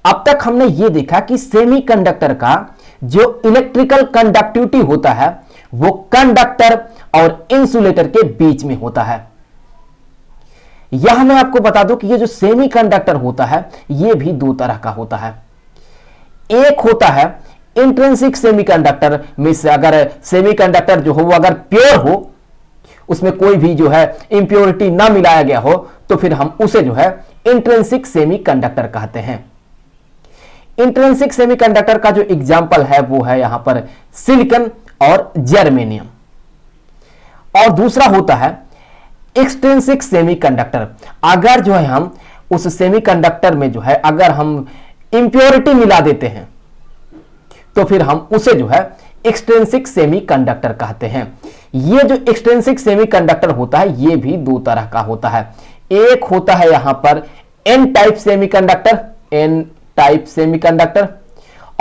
अब तक हमने यह देखा कि सेमीकंडक्टर का जो इलेक्ट्रिकल कंडक्टिविटी होता है वो कंडक्टर और इंसुलेटर के बीच में होता है। यह मैं आपको बता दूं कि ये जो सेमीकंडक्टर होता है ये भी दो तरह का होता है। एक होता है इंट्रिंसिक सेमीकंडक्टर में से अगर सेमीकंडक्टर जो हो वो अगर प्योर हो, उसमें कोई भी जो है इंप्योरिटी ना मिलाया गया हो, तो फिर हम उसे जो है इंट्रिंसिक सेमीकंडक्टर कहते हैं। इंट्रिंसिक सेमीकंडक्टर का जो एग्जाम्पल है वो है यहां पर सिलिकॉन और जर्मेनियम। और दूसरा होता है एक्सट्रिंसिक सेमीकंडक्टर। अगर जो है हम उस सेमीकंडक्टर में जो है अगर हम इंप्योरिटी मिला देते हैं तो फिर हम उसे जो है एक्सट्रिंसिक सेमीकंडक्टर कहते हैं। ये जो एक्सट्रिंसिक सेमीकंडक्टर होता है ये भी दो तरह का होता है। एक होता है यहां पर n type semiconductor, n type semiconductor,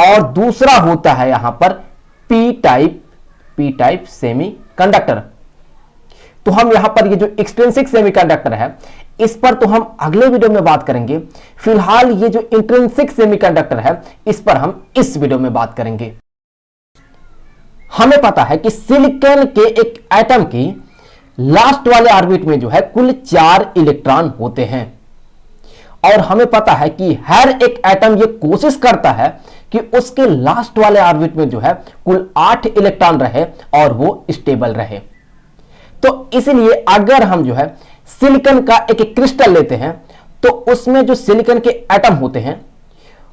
और दूसरा होता है यहां पर पी टाइप सेमीकंडक्टर। तो हम यहां पर ये जो एक्सट्रिंसिक सेमीकंडक्टर है इस पर तो हम अगले वीडियो में बात करेंगे। फिलहाल ये जो इंट्रिंसिक सेमीकंडक्टर है इस पर हम इस वीडियो में बात करेंगे। हमें पता है कि सिलिकॉन के एक एटम की लास्ट वाले ऑर्बिट में जो है कुल 4 इलेक्ट्रॉन होते हैं, और हमें पता है कि हर एक एटम ये कोशिश करता है कि उसके लास्ट वाले ऑर्बिट में जो है कुल 8 इलेक्ट्रॉन रहे और वो स्टेबल रहे। तो इसलिए अगर हम जो है सिलिकॉन का एक क्रिस्टल लेते हैं तो उसमें जो सिलिकॉन के एटम होते हैं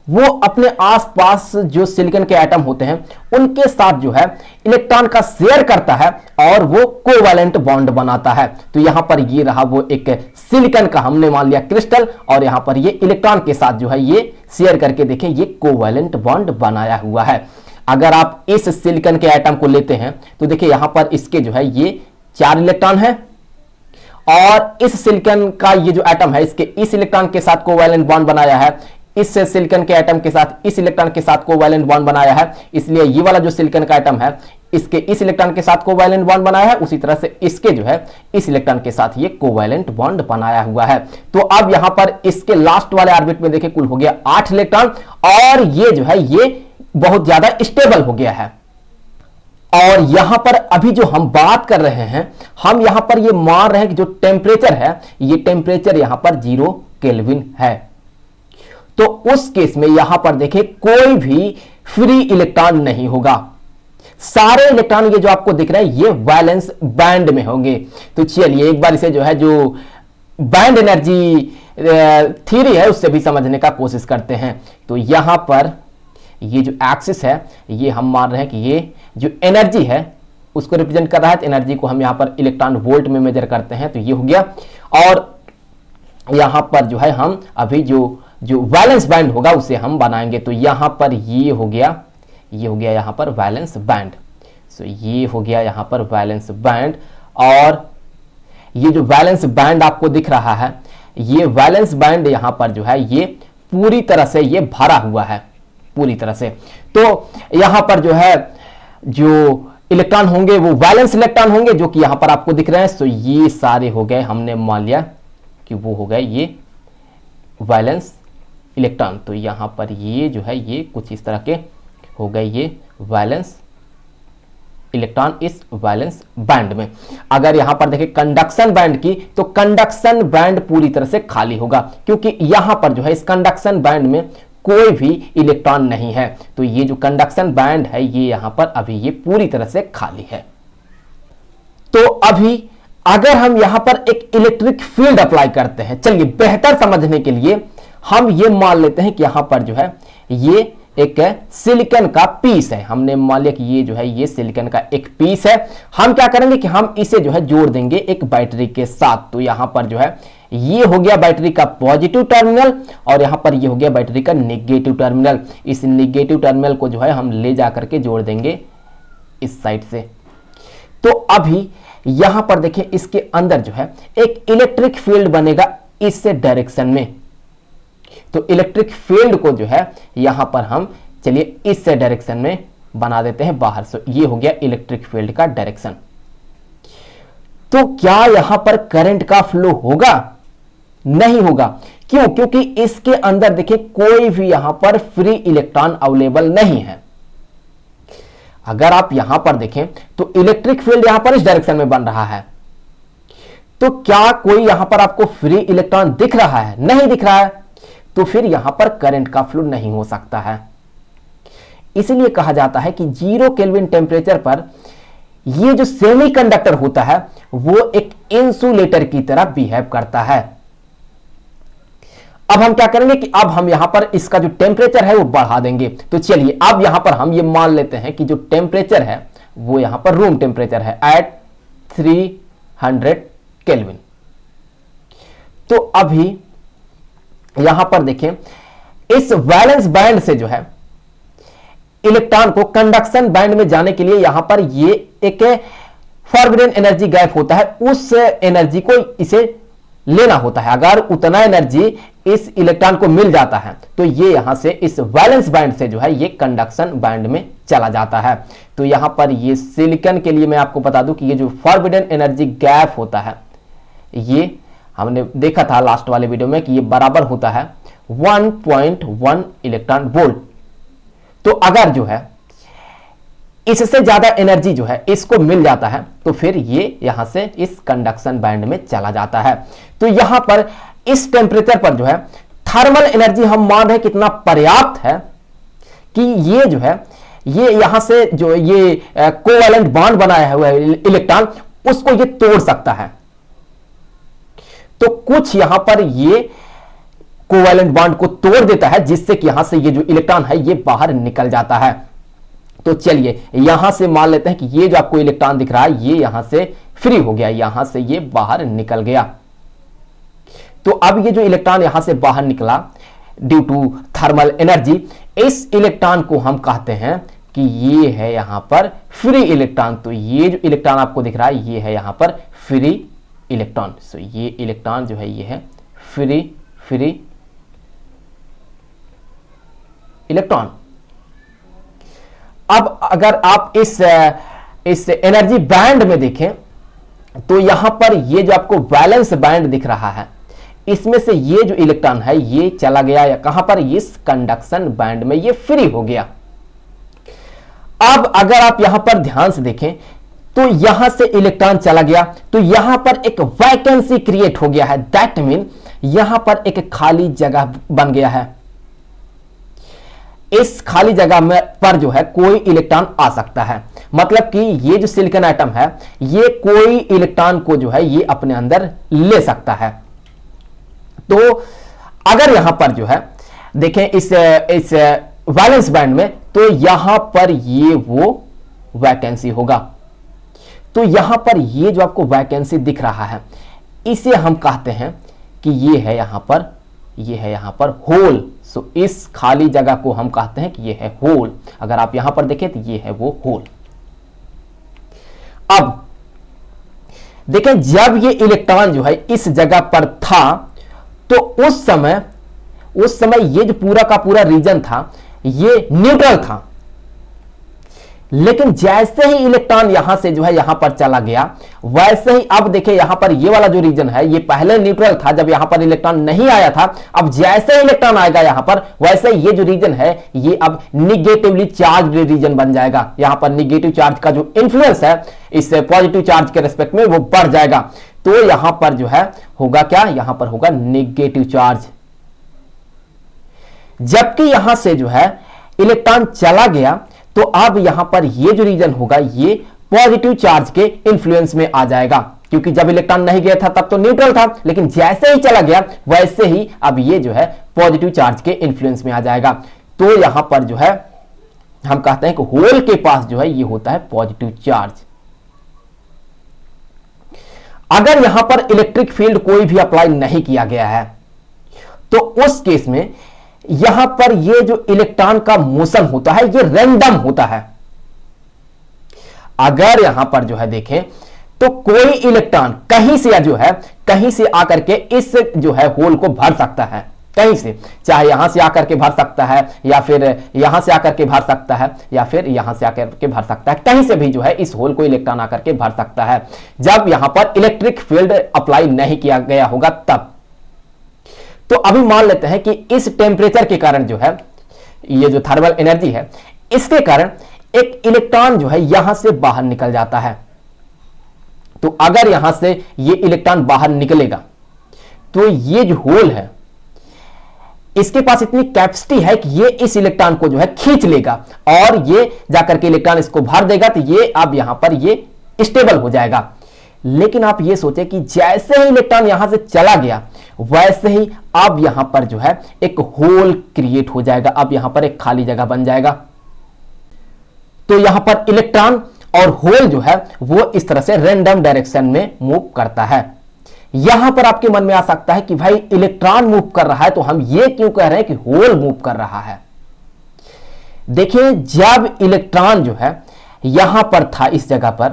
वो अपने आसपास जो सिलिकॉन के एटम होते हैं उनके साथ जो है इलेक्ट्रॉन का शेयर करता है और वो कोवैलेंट बॉन्ड बनाता है। तो यहां पर ये रहा वो एक सिलिकॉन का हमने मान लिया क्रिस्टल, और यहां पर ये इलेक्ट्रॉन के साथ जो है ये शेयर करके देखें ये कोवैलेंट बॉन्ड बनाया हुआ है। अगर आप इस सिलिकॉन के एटम को लेते हैं तो देखिए यहां पर इसके जो है ये 4 इलेक्ट्रॉन है, और इस सिलिकॉन का ये जो एटम है इसके इस इलेक्ट्रॉन के साथ कोवैलेंट बॉन्ड बनाया है, इस सिलिकॉन के एटम के साथ इस इलेक्ट्रॉन के साथ कोवैलेंट बॉन्ड बनाया है। इसलिए ये वाला जो सिलिकॉन का एटम है इसके इस इलेक्ट्रॉन के साथ कोवैलेंट बॉन्ड बनाया है, उसी तरह से इसके जो है इस इलेक्ट्रॉन के साथ ये कोवैलेंट बॉन्ड बनाया हुआ है। तो अब यहां पर इसके लास्ट वाले ऑर्बिट में देखिए कुल हो गया 8 इलेक्ट्रॉन, और ये जो है ये बहुत ज्यादा स्टेबल हो गया है। और यहां पर अभी जो हम बात कर रहे हैं हम यहां पर ये मान रहे हैं कि जो टेम्परेचर है ये टेम्परेचर यहां पर 0 केल्विन है। तो उस केस में यहां पर देखिए कोई भी फ्री इलेक्ट्रॉन नहीं होगा, सारे इलेक्ट्रॉन ये जो आपको दिख रहे हैं ये वैलेंस बैंड में होंगे। तो चलिए एक बार इसे जो है जो बैंड एनर्जी थ्योरी है उससे भी समझने का कोशिश करते हैं। तो यहां पर ये जो एक्सिस है ये हम मान रहे हैं कि ये जो एनर्जी है उसको रिप्रेजेंट कर रहा है। तो एनर्जी को हम यहां पर इलेक्ट्रॉन वोल्ट में मेजर करते हैं, तो ये हो गया। और यहां पर जो है हम अभी जो वैलेंस बैंड होगा उसे हम बनाएंगे। तो यहां पर ये हो गया यहां पर वैलेंस बैंड। सो ये हो गया यहां पर वैलेंस बैंड, और ये जो वैलेंस बैंड आपको दिख रहा है ये वैलेंस बैंड यहां पर जो है ये पूरी तरह से ये भरा हुआ है, पूरी तरह से। तो यहां पर जो है जो इलेक्ट्रॉन होंगे वो वैलेंस इलेक्ट्रॉन होंगे जो कि यहां पर आपको दिख रहे हैं। सो ये सारे हो गए, हमने मान लिया कि वो हो गए ये वैलेंस इलेक्ट्रॉन। तो यहां पर ये जो है ये कुछ इस तरह के हो गए ये वैलेंस इलेक्ट्रॉन इस वैलेंस बैंड में। अगर यहां पर देखें कंडक्शन बैंड की तो कंडक्शन बैंड पूरी तरह से खाली होगा, क्योंकि यहां पर जो है इस कंडक्शन बैंड में कोई भी इलेक्ट्रॉन नहीं है। तो ये जो कंडक्शन बैंड है ये यहां पर अभी ये पूरी तरह से खाली है। तो अभी अगर हम यहां पर एक इलेक्ट्रिक फील्ड अप्लाई करते हैं, चलिए बेहतर समझने के लिए हम ये मान लेते हैं कि यहां पर जो है ये एक सिलिकॉन का पीस है। हमने मान लिया कि ये जो है ये सिलिकॉन का एक पीस है। हम क्या करेंगे कि हम इसे जो है जोड़ देंगे एक बैटरी के साथ। तो यहां पर जो है ये हो गया बैटरी का पॉजिटिव टर्मिनल, और यहां पर ये हो गया बैटरी का नेगेटिव टर्मिनल। इस नेगेटिव टर्मिनल को जो है हम ले जा करके जोड़ देंगे इस साइड से। तो अभी यहां पर देखिए इसके अंदर जो है एक इलेक्ट्रिक फील्ड बनेगा इस डायरेक्शन में। तो इलेक्ट्रिक फील्ड को जो है यहां पर हम चलिए इस डायरेक्शन में बना देते हैं बाहर से। ये हो गया इलेक्ट्रिक फील्ड का डायरेक्शन। तो क्या यहां पर करंट का फ्लो होगा? नहीं होगा, क्यों? क्योंकि इसके अंदर देखिए कोई भी यहां पर फ्री इलेक्ट्रॉन अवेलेबल नहीं है। अगर आप यहां पर देखें तो इलेक्ट्रिक फील्ड यहां पर इस डायरेक्शन में बन रहा है, तो क्या कोई यहां पर आपको फ्री इलेक्ट्रॉन दिख रहा है? नहीं दिख रहा है, तो फिर यहां पर करंट का फ्लो नहीं हो सकता है। इसलिए कहा जाता है कि 0 केल्विन टेम्परेचर पर ये जो सेमीकंडक्टर होता है वो एक इंसुलेटर की तरह बिहेव करता है। अब हम क्या करेंगे कि अब हम यहां पर इसका जो टेम्परेचर है वो बढ़ा देंगे। तो चलिए अब यहां पर हम ये मान लेते हैं कि जो टेम्परेचर है वो यहां पर रूम टेम्परेचर है एट 300 केल्विन। तो अभी यहां पर देखें, इस वैलेंस बैंड से जो है इलेक्ट्रॉन को कंडक्शन बैंड में जाने के लिए यहां पर ये एक फॉरबिडन एनर्जी गैप होता है, उस एनर्जी को इसे लेना होता है। अगर उतना एनर्जी इस इलेक्ट्रॉन को मिल जाता है तो ये यहां से इस वैलेंस बैंड से जो है ये कंडक्शन बैंड में चला जाता है। तो यहां पर ये सिलिकॉन के लिए मैं आपको बता दूं कि ये जो फॉरबिडन एनर्जी गैप होता है ये हमने देखा था लास्ट वाले वीडियो में कि ये बराबर होता है 1.1 इलेक्ट्रॉन वोल्ट। तो अगर जो है इससे ज्यादा एनर्जी जो है इसको मिल जाता है तो फिर ये यहां से इस कंडक्शन बैंड में चला जाता है। तो यहां पर इस टेम्परेचर पर जो है थर्मल एनर्जी हम मान रहे कितना पर्याप्त है कि ये जो है ये यहां से जो ये कोवैलेंट बॉन्ड बनाया हुआ है इलेक्ट्रॉन उसको ये तोड़ सकता है। तो कुछ यहां पर ये कोवैलेंट बॉन्ड को तोड़ देता है जिससे कि यहां से ये जो इलेक्ट्रॉन है ये बाहर निकल जाता है। तो चलिए यहां से मान लेते हैं कि ये जो आपको इलेक्ट्रॉन दिख रहा है ये यहां से फ्री हो गया, यहां से ये बाहर निकल गया। तो अब ये जो इलेक्ट्रॉन यहां से बाहर निकला ड्यू टू थर्मल एनर्जी, इस इलेक्ट्रॉन को हम कहते हैं कि ये है यहां पर फ्री इलेक्ट्रॉन। तो ये जो इलेक्ट्रॉन आपको दिख रहा है ये है यहां पर फ्री इलेक्ट्रॉन। सो ये इलेक्ट्रॉन जो है ये है फ्री इलेक्ट्रॉन। अब अगर आप इस एनर्जी बैंड में देखें तो यहां पर ये जो आपको वैलेंस बैंड दिख रहा है इसमें से ये जो इलेक्ट्रॉन है ये चला गया या कहां पर इस कंडक्शन बैंड में ये फ्री हो गया। अब अगर आप यहां पर ध्यान से देखें तो यहां से इलेक्ट्रॉन चला गया तो यहां पर एक वैकेंसी क्रिएट हो गया है। दैट मीन यहां पर एक खाली जगह बन गया है। इस खाली जगह में पर जो है कोई इलेक्ट्रॉन आ सकता है, मतलब कि ये जो सिलिकॉन एटम है ये कोई इलेक्ट्रॉन को जो है ये अपने अंदर ले सकता है। तो अगर यहां पर जो है देखें इस वैलेंस बैंड में तो यहां पर ये वो वैकेंसी होगा। तो यहां पर ये जो आपको वैकेंसी दिख रहा है इसे हम कहते हैं कि ये है यहां पर होल। सो इस खाली जगह को हम कहते हैं कि ये है होल। अगर आप यहां पर देखें तो ये है वो होल। अब देखें जब ये इलेक्ट्रॉन जो है इस जगह पर था तो उस समय ये जो पूरा का पूरा रीजन था ये न्यूट्रल था। लेकिन जैसे ही इलेक्ट्रॉन यहां से जो है यहां पर चला गया वैसे ही अब देखिए यहां पर ये वाला जो रीजन है ये पहले न्यूट्रल था जब यहां पर इलेक्ट्रॉन नहीं आया था। अब जैसे ही इलेक्ट्रॉन आएगा यहां पर वैसे ये जो रीजन है ये अब निगेटिवली चार्ज रीजन बन जाएगा। यहां पर निगेटिव चार्ज का जो इंफ्लुएंस है इस पॉजिटिव चार्ज के रिस्पेक्ट में वो बढ़ जाएगा। तो यहां पर जो है होगा क्या, यहां पर होगा निगेटिव चार्ज। जबकि यहां से जो है इलेक्ट्रॉन चला गया तो अब यहां पर ये जो रीजन होगा ये पॉजिटिव चार्ज के इंफ्लुएंस में आ जाएगा, क्योंकि जब इलेक्ट्रॉन नहीं गया था तब तो न्यूट्रल था, लेकिन जैसे ही चला गया वैसे ही अब ये जो है पॉजिटिव चार्ज के इंफ्लुएंस में आ जाएगा। तो यहां पर जो है हम कहते हैं कि होल के पास जो है ये होता है पॉजिटिव चार्ज। अगर यहां पर इलेक्ट्रिक फील्ड कोई भी अप्लाई नहीं किया गया है तो उस केस में यहां पर ये जो इलेक्ट्रॉन का मोशन होता है ये रैंडम होता है। अगर यहां पर जो है देखें तो कोई इलेक्ट्रॉन कहीं से जो है कहीं से आकर के इस जो है होल को भर सकता है, कहीं से, चाहे यहां से आकर के भर सकता है या फिर यहां से आकर के भर सकता है या फिर यहां से आकर के भर सकता है, कहीं से भी जो है इस होल को इलेक्ट्रॉन आकर के भर सकता है जब यहां पर इलेक्ट्रिक फील्ड अप्लाई नहीं किया गया होगा तब। तो अभी मान लेते हैं कि इस टेम्परेचर के कारण जो है, ये जो थर्मल एनर्जी है, इसके कारण एक इलेक्ट्रॉन जो है यहां से बाहर निकल जाता है। तो अगर यहां से ये इलेक्ट्रॉन बाहर निकलेगा तो ये जो होल है इसके पास इतनी कैपेसिटी है कि ये इस इलेक्ट्रॉन को जो है खींच लेगा और ये जाकर के इलेक्ट्रॉन इसको भर देगा, तो ये अब यहां पर ये स्टेबल हो जाएगा। लेकिन आप ये सोचे कि जैसे ही इलेक्ट्रॉन यहां से चला गया वैसे ही अब यहां पर जो है एक होल क्रिएट हो जाएगा, अब यहां पर एक खाली जगह बन जाएगा। तो यहां पर इलेक्ट्रॉन और होल जो है वो इस तरह से रैंडम डायरेक्शन में मूव करता है। यहां पर आपके मन में आ सकता है कि भाई इलेक्ट्रॉन मूव कर रहा है तो हम ये क्यों कह रहे हैं कि होल मूव कर रहा है। देखिए, जब इलेक्ट्रॉन जो है यहां पर था इस जगह पर,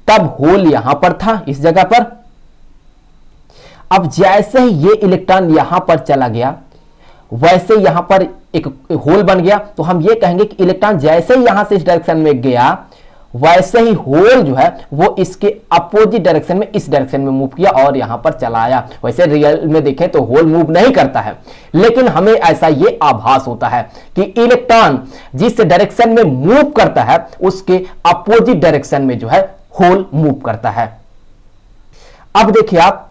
तब होल यहां पर था इस जगह पर। अब जैसे ही ये इलेक्ट्रॉन यहां पर चला गया वैसे यहां पर एक होल बन गया। तो हम ये कहेंगे कि इलेक्ट्रॉन जैसे ही यहां से इस डायरेक्शन में गया वैसे ही होल जो है वो इसके अपोजिट डायरेक्शन में, इस डायरेक्शन में मूव किया और यहां पर चला आया। वैसे रियल में देखें तो होल मूव नहीं करता है, लेकिन हमें ऐसा ये आभास होता है कि इलेक्ट्रॉन जिस डायरेक्शन में मूव करता है उसके अपोजिट डायरेक्शन में जो है होल मूव करता है। अब देखिए आप,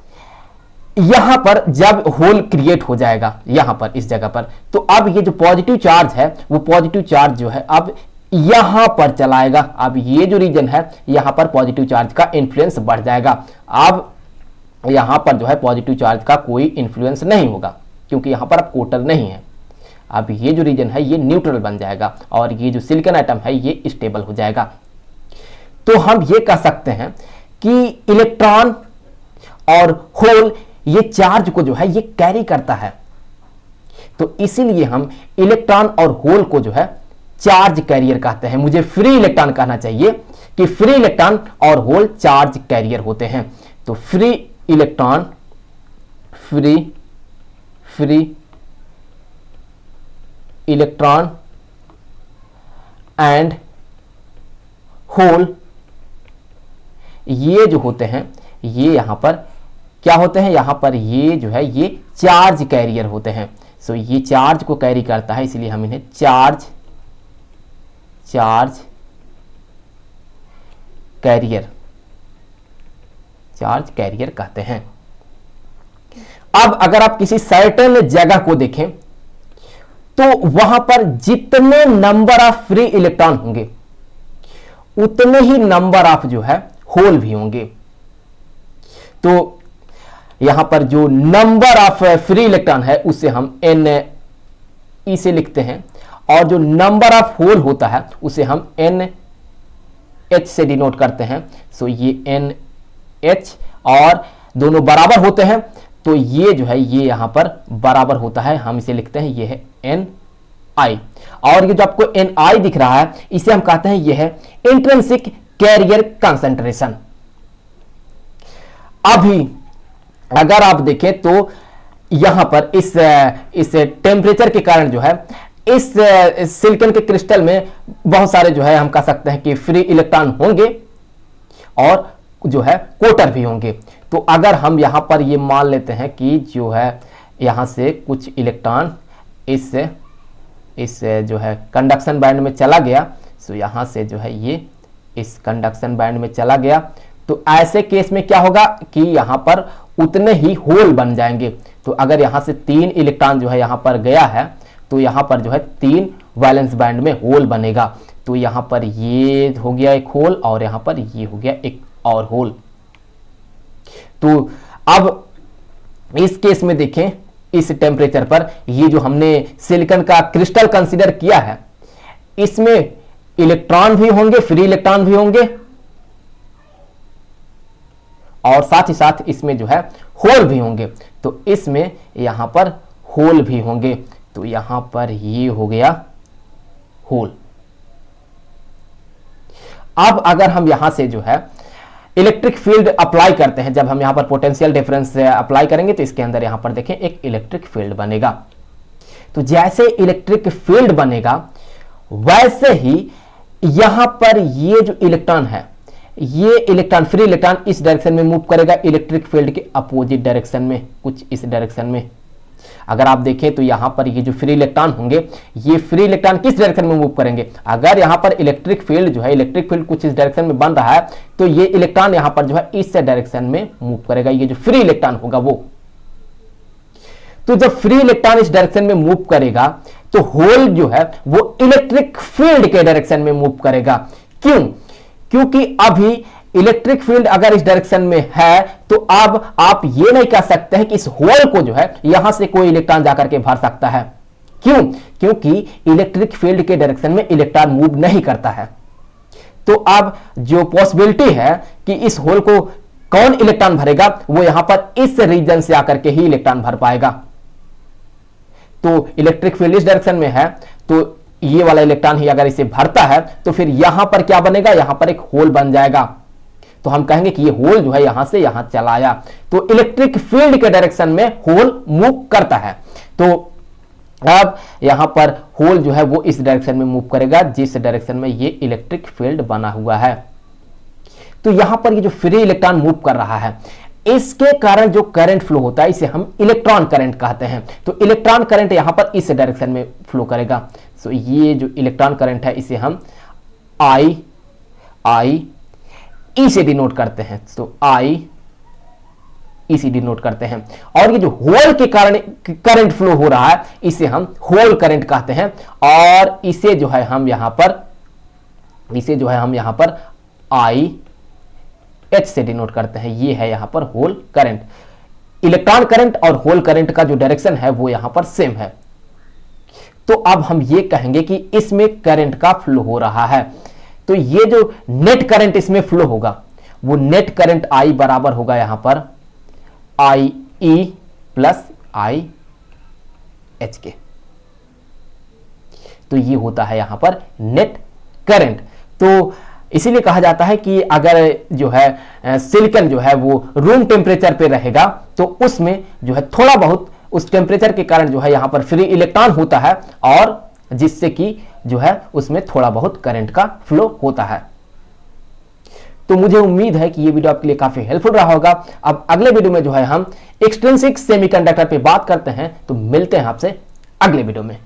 यहां पर जब होल क्रिएट हो जाएगा यहां पर इस जगह पर, तो अब ये जो पॉजिटिव चार्ज है वो पॉजिटिव चार्ज जो है अब यहां पर चलाएगा। अब ये जो रीजन है यहां पर पॉजिटिव चार्ज का इंफ्लुएंस बढ़ जाएगा। अब यहां पर जो है पॉजिटिव चार्ज का कोई इंफ्लुएंस नहीं होगा क्योंकि यहां पर अब कोटर नहीं है। अब ये जो रीजन है ये न्यूट्रल बन जाएगा और ये जो सिलिकॉन एटम है ये स्टेबल हो जाएगा। तो हम ये कह सकते हैं कि इलेक्ट्रॉन और होल ये चार्ज को जो है ये कैरी करता है। तो इसीलिए हम इलेक्ट्रॉन और होल को जो है चार्ज कैरियर कहते हैं। मुझे फ्री इलेक्ट्रॉन कहना चाहिए कि फ्री इलेक्ट्रॉन और होल चार्ज कैरियर होते हैं। तो free electron, free electron and hole ये जो होते हैं ये यहां पर क्या होते हैं, यहां पर ये जो है ये चार्ज कैरियर होते हैं। सो ये चार्ज को कैरी करता है, इसलिए हम इन्हें चार्ज कैरियर कहते हैं। अब अगर आप किसी सर्टेन जगह को देखें तो वहां पर जितने नंबर ऑफ फ्री इलेक्ट्रॉन होंगे उतने ही नंबर ऑफ जो है होल भी होंगे। तो यहां पर जो नंबर ऑफ फ्री इलेक्ट्रॉन है उसे हम NE से लिखते हैं और जो नंबर ऑफ होल होता है उसे हम NH से डिनोट करते हैं। सो ये NH और दोनों बराबर होते हैं तो ये जो है ये यहां पर बराबर होता है, हम इसे लिखते हैं ये है NI। और ये जो आपको NI दिख रहा है इसे हम कहते हैं ये है इंट्रिंसिक कैरियर कंसंट्रेशन। अभी अगर आप देखें तो यहां पर इस टेम्परेचर के कारण जो है इस सिलिकॉन के क्रिस्टल में बहुत सारे जो है हम कह सकते हैं कि फ्री इलेक्ट्रॉन होंगे और जो है कोटर भी होंगे। तो अगर हम यहां पर ये मान लेते हैं कि जो है यहां से कुछ इलेक्ट्रॉन इस जो है कंडक्शन बैंड में चला गया, सो यहां से जो है ये इस कंडक्शन बैंड में चला गया, तो ऐसे केस में क्या होगा कि यहां पर उतने ही होल बन जाएंगे। तो अगर यहां से 3 इलेक्ट्रॉन जो है यहां पर गया है तो यहां पर जो है 3 वैलेंस बैंड में होल बनेगा। तो यहां पर ये हो गया एक होल और यहां पर ये हो गया एक और होल। तो अब इस केस में देखें इस टेम्परेचर पर ये जो हमने सिलिकॉन का क्रिस्टल कंसीडर किया है इसमें इलेक्ट्रॉन भी होंगे, फ्री इलेक्ट्रॉन भी होंगे और साथ ही साथ इसमें जो है होल भी होंगे। तो इसमें यहां पर होल भी होंगे, तो यहां पर ये हो गया होल। अब अगर हम यहां से जो है इलेक्ट्रिक फील्ड अप्लाई करते हैं, जब हम यहां पर पोटेंशियल डिफरेंस अप्लाई करेंगे तो इसके अंदर यहां पर देखें एक इलेक्ट्रिक फील्ड बनेगा। तो जैसे इलेक्ट्रिक फील्ड बनेगा वैसे ही यहां पर ये जो इलेक्ट्रॉन है ये इलेक्ट्रॉन, फ्री इलेक्ट्रॉन इस डायरेक्शन में मूव करेगा इलेक्ट्रिक फील्ड के अपोजिट डायरेक्शन में, कुछ इस डायरेक्शन में। अगर आप देखें तो यहां पर ये जो फ्री इलेक्ट्रॉन होंगे, ये फ्री इलेक्ट्रॉन किस डायरेक्शन में मूव करेंगे? अगर यहां पर इलेक्ट्रिक फील्ड जो है, इलेक्ट्रिक फील्ड कुछ इस डायरेक्शन में बन रहा है, तो ये इलेक्ट्रॉन यहां पर जो है इस डायरेक्शन में मूव करेगा, ये जो फ्री इलेक्ट्रॉन होगा वो। तो जब फ्री इलेक्ट्रॉन इस डायरेक्शन में मूव करेगा तो होल जो है वो इलेक्ट्रिक फील्ड के डायरेक्शन में मूव करेगा। क्यों? क्योंकि अभी इलेक्ट्रिक फील्ड अगर इस डायरेक्शन में है तो अब आप ये नहीं कह सकते हैं कि इस होल को जो है यहां से कोई इलेक्ट्रॉन जाकर के भर सकता है। क्यों? क्योंकि इलेक्ट्रिक फील्ड के डायरेक्शन में इलेक्ट्रॉन मूव नहीं करता है। तो अब जो पॉसिबिलिटी है कि इस होल को कौन इलेक्ट्रॉन भरेगा, वो यहां पर इस रीजन से आकर के ही इलेक्ट्रॉन भर पाएगा। तो इलेक्ट्रिक फील्ड इस डायरेक्शन में है, तो ये वाला इलेक्ट्रॉन ही अगर इसे भरता है तो फिर यहां पर क्या बनेगा? यहां पर एक होल बन जाएगा। तो हम कहेंगे कि ये होल जो है यहां से यहां चला आया। तो इलेक्ट्रिक फील्ड के डायरेक्शन में होल मूव करता है। तो अब यहां पर होल जो है वो इस डायरेक्शन में मूव करेगा जिस डायरेक्शन में ये इलेक्ट्रिक फील्ड बना हुआ है। तो यहां पर ये जो फ्री इलेक्ट्रॉन मूव कर रहा है, इसके कारण जो करंट फ्लो होता है इसे हम इलेक्ट्रॉन करंट कहते हैं। तो इलेक्ट्रॉन करंट यहां पर इस डायरेक्शन में फ्लो करेगा। तो ये जो इलेक्ट्रॉन करंट है इसे हम आई ई से डिनोट करते हैं। तो आई ई से डिनोट करते हैं। और ये जो होल के कारण करंट फ्लो हो रहा है इसे हम होल करंट कहते हैं। और इसे जो है हम यहां पर आई एच से डिनोट करते हैं। ये है यहां पर होल करंट। इलेक्ट्रॉन करंट और होल करंट का जो डायरेक्शन है वो यहां पर सेम है। तो अब हम ये कहेंगे कि इसमें करंट का फ्लो हो रहा है। तो ये जो नेट करंट इसमें फ्लो होगा वो नेट करंट आई बराबर होगा यहां पर आई ई प्लस आई एच के। तो ये होता है यहां पर नेट करंट। तो इसीलिए कहा जाता है कि अगर जो है सिलिकॉन जो है वो रूम टेम्परेचर पे रहेगा तो उसमें जो है थोड़ा बहुत उस टेम्परेचर के कारण जो है यहां पर फ्री इलेक्ट्रॉन होता है और जिससे कि जो है उसमें थोड़ा बहुत करंट का फ्लो होता है। तो मुझे उम्मीद है कि ये वीडियो आपके लिए काफी हेल्पफुल रहा होगा। अब अगले वीडियो में जो है हम एक्सट्रिंसिक सेमीकंडक्टर पे बात करते हैं। तो मिलते हैं आपसे अगले वीडियो में।